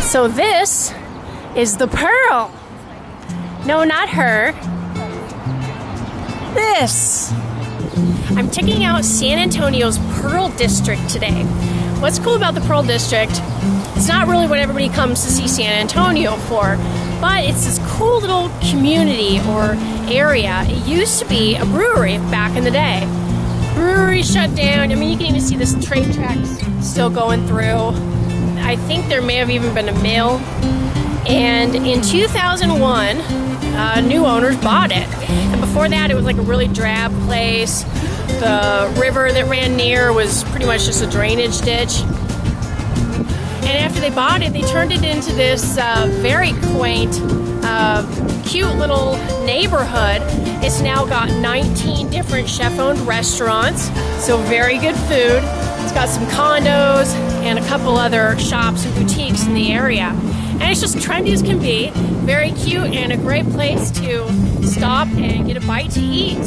So this is the Pearl. No, not her. This. I'm checking out San Antonio's Pearl District today. What's cool about the Pearl District, it's not really what everybody comes to see San Antonio for, but it's this cool little community or area. It used to be a brewery back in the day. Brewery shut down. I mean, you can even see this train tracks still going through. I think there may have even been a mill. And in 2001, new owners bought it. And before that, it was like a really drab place. The river that ran near was pretty much just a drainage ditch. And after they bought it, they turned it into this very quaint, cute little neighborhood. It's now got 19 different chef-owned restaurants, so very good food. It's got some condos and a couple other shops and boutiques in the area. And it's just trendy as can be, very cute and a great place to stop and get a bite to eat.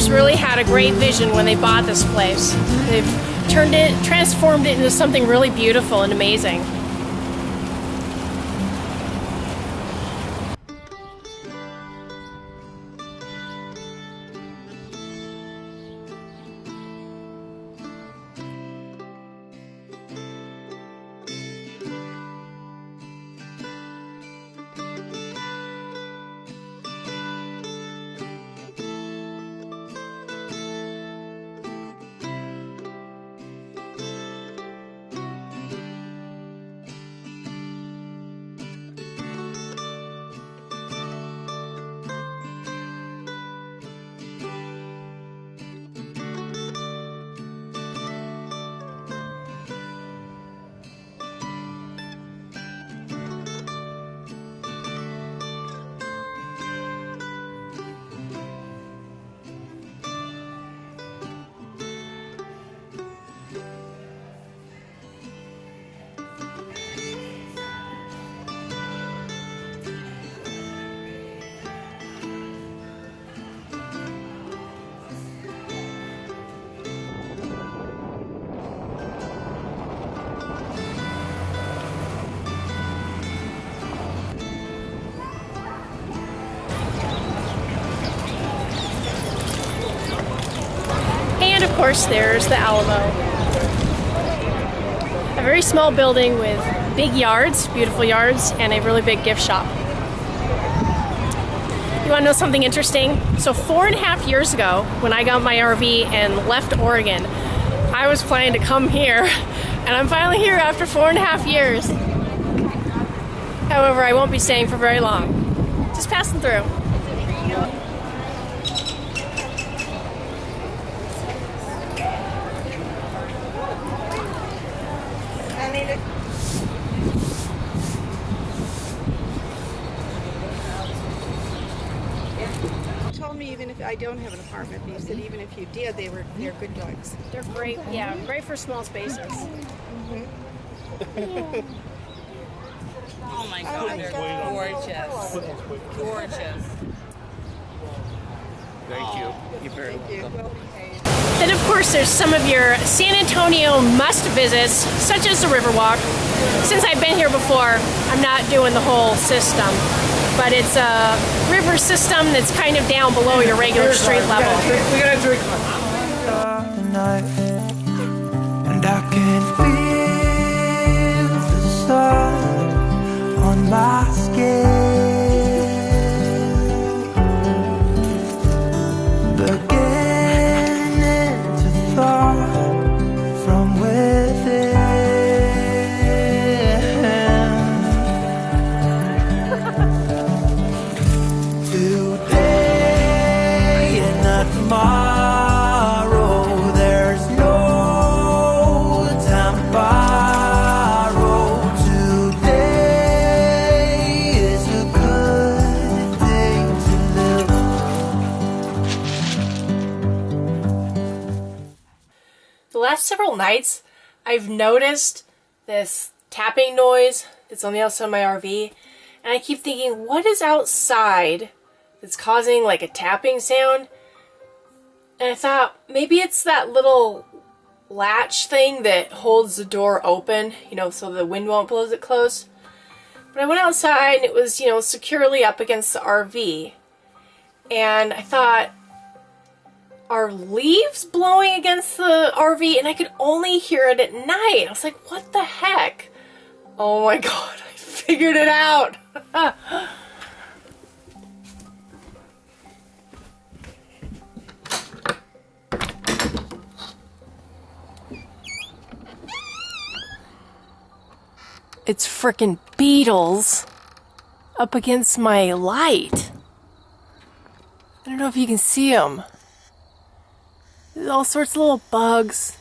Really had a great vision when they bought this place. They've transformed it into something really beautiful and amazing. And of course, there's the Alamo. A very small building with big yards, beautiful yards, and a really big gift shop. You want to know something interesting? So 4.5 years ago, when I got my RV and left Oregon, I was planning to come here, and I'm finally here after 4.5 years. However, I won't be staying for very long. Just passing through. Even if I don't have an apartment, but you said even if you did, they're good dogs. They're great, yeah, great for small spaces. Mm-hmm. Oh my God, they're gorgeous. Gorgeous. Thank you. You're very welcome. Then of course there's some of your San Antonio must-visits, such as the Riverwalk. Since I've been here before, I'm not doing the whole system. But it's a river system that's kind of down below your regular street level. We gotta drink. And I can feel the sun on my skin, beginning to thaw from within. Today and not tomorrow, there's no time The last several nights, I've noticed this tapping noise that's on the outside of my RV, and I keep thinking, what is outside that's causing like a tapping sound? And I thought, maybe it's that little latch thing that holds the door open, you know, so the wind won't blow it closed. But I went outside and it was, you know, securely up against the RV. And I thought, are leaves blowing against the RV? And I could only hear it at night. I was like, what the heck? Oh my god, I figured it out. It's frickin' beetles up against my light. I don't know if you can see them. There's all sorts of little bugs.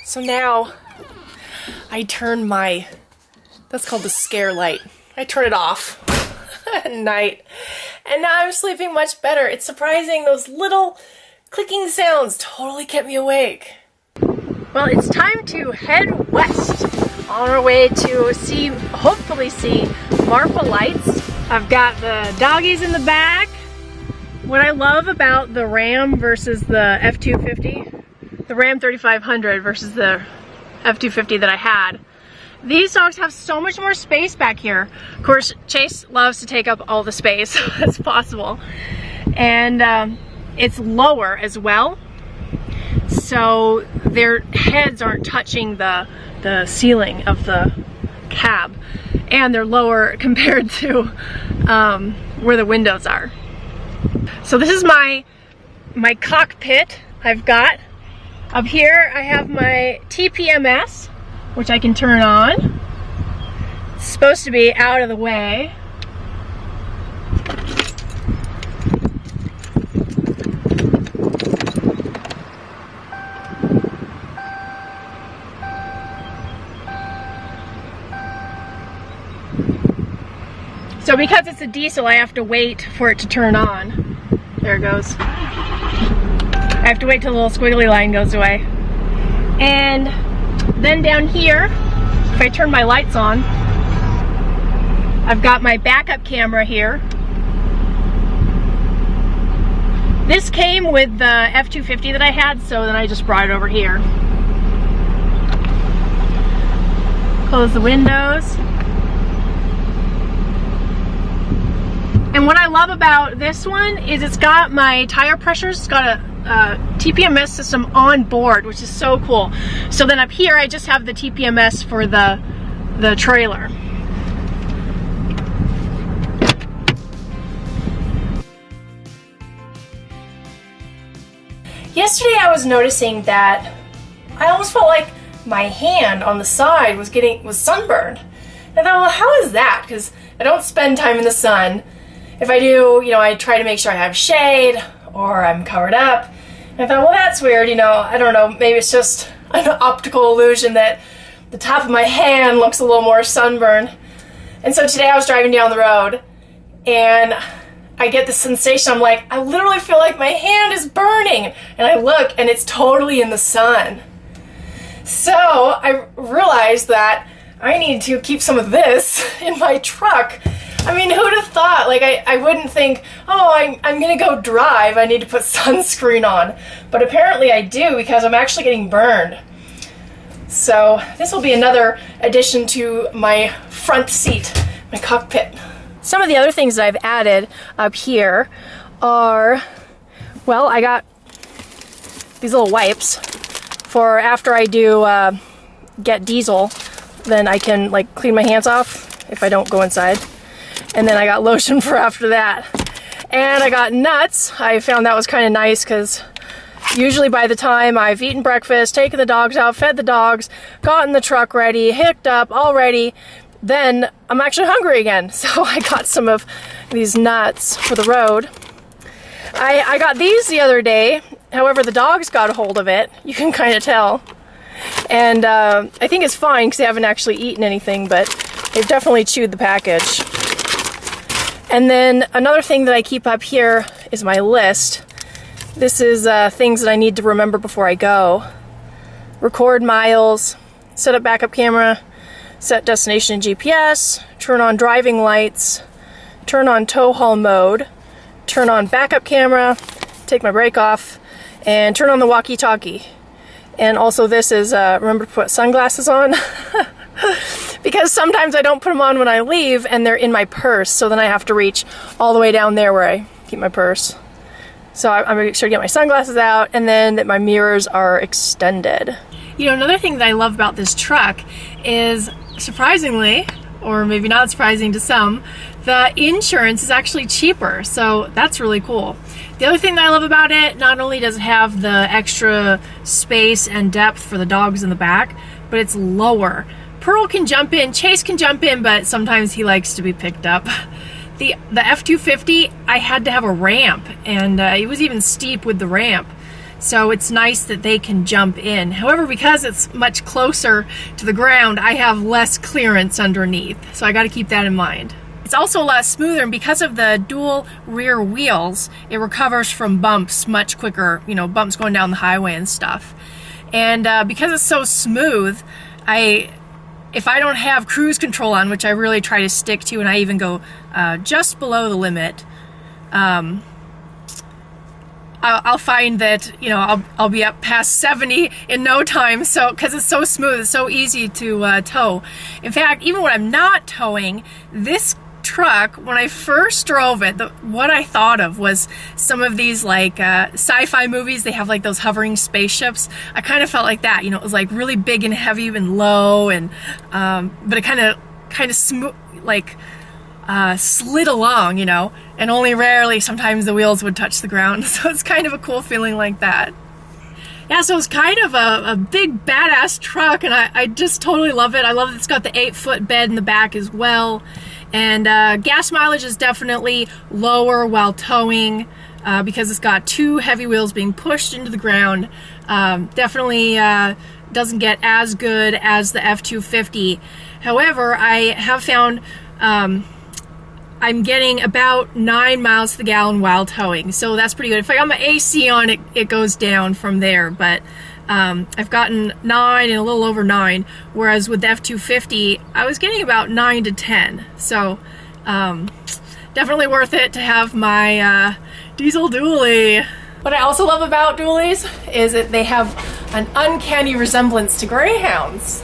So now I turn my, that's called the scare light. I turn it off at night. And now I'm sleeping much better. It's surprising, those little clicking sounds totally kept me awake. Well, it's time to head west on our way to hopefully see Marfa Lights. I've got the doggies in the back. What I love about the Ram versus the F250, the Ram 3500 versus the F250 that I had, these dogs have so much more space back here. Of course, Chase loves to take up all the space as possible. And it's lower as well, so their heads aren't touching the ceiling of the cab. And they're lower compared to where the windows are. So this is my cockpit I've got. Up here I have my TPMS, which I can turn on. It's supposed to be out of the way. So because it's a diesel, I have to wait for it to turn on. There it goes. I have to wait till the little squiggly line goes away. And then down here, if I turn my lights on, I've got my backup camera here. This came with the F250 that I had, so then I just brought it over here. Close the windows. And what I love about this one is it's got my tire pressures, it's got a TPMS system on board, which is so cool. So then up here I just have the TPMS for the trailer. Yesterday I was noticing that I almost felt like my hand on the side was sunburned. And I thought, well, how is that? Because I don't spend time in the sun. If I do, you know, I try to make sure I have shade or I'm covered up. And I thought, well, that's weird, you know, I don't know, maybe it's just an optical illusion that the top of my hand looks a little more sunburned. And so today I was driving down the road and I get this sensation, I'm like, I literally feel like my hand is burning. And I look and it's totally in the sun. So I realized that I need to keep some of this in my truck. I mean, who'd have thought? Like, I wouldn't think, oh, I'm gonna go drive, I need to put sunscreen on. But apparently I do, because I'm actually getting burned. So this will be another addition to my front seat, my cockpit. Some of the other things that I've added up here are, well, I got these little wipes for after I do get diesel, then I can like clean my hands off if I don't go inside. And then I got lotion for after that. And I got nuts. I found that was kind of nice because usually by the time I've eaten breakfast, taken the dogs out, fed the dogs, gotten the truck ready, hooked up, all ready, then I'm actually hungry again. So I got some of these nuts for the road. I got these the other day. However, the dogs got a hold of it. You can kind of tell. And I think it's fine because they haven't actually eaten anything, but they've definitely chewed the package. And then another thing that I keep up here is my list. This is things that I need to remember before I go. Record miles, set up backup camera, set destination and GPS, turn on driving lights, turn on tow haul mode, turn on backup camera, take my brake off, and turn on the walkie-talkie. And also this is, remember to put sunglasses on. Because sometimes I don't put them on when I leave and they're in my purse, so then I have to reach all the way down there where I keep my purse. So I'm gonna make sure to get my sunglasses out, and then that my mirrors are extended. You know, another thing that I love about this truck is, surprisingly, or maybe not surprising to some, the insurance is actually cheaper, so that's really cool. The other thing that I love about it, not only does it have the extra space and depth for the dogs in the back, but it's lower. Pearl can jump in, Chase can jump in, but sometimes he likes to be picked up. The F250, I had to have a ramp, and it was even steep with the ramp. So it's nice that they can jump in. However, because it's much closer to the ground, I have less clearance underneath. So I got to keep that in mind. It's also a lot smoother, and because of the dual rear wheels, it recovers from bumps much quicker, you know, bumps going down the highway and stuff. And because it's so smooth, if I don't have cruise control on, which I really try to stick to, and I even go just below the limit, I'll find that, you know, I'll be up past 70 in no time. So, because it's so smooth, it's so easy to tow. In fact, even when I'm not towing, this truck, when I first drove it, what I thought of was some of these like sci-fi movies. They have like those hovering spaceships. I kind of felt like that, you know, it was like really big and heavy and low, and but it kind of smooth, like slid along, you know, and only rarely sometimes the wheels would touch the ground. So it's kind of a cool feeling like that. Yeah, so it's kind of a big badass truck, and I just totally love it. I love that it's got the 8-foot bed in the back as well. And gas mileage is definitely lower while towing because it's got 2 heavy wheels being pushed into the ground. Definitely doesn't get as good as the F250. However, I have found I'm getting about 9 miles to the gallon while towing, so that's pretty good. If I got my AC on, it goes down from there, but I've gotten 9 and a little over 9, whereas with the F250, I was getting about 9 to 10. So definitely worth it to have my diesel dually. What I also love about dualies is that they have an uncanny resemblance to greyhounds.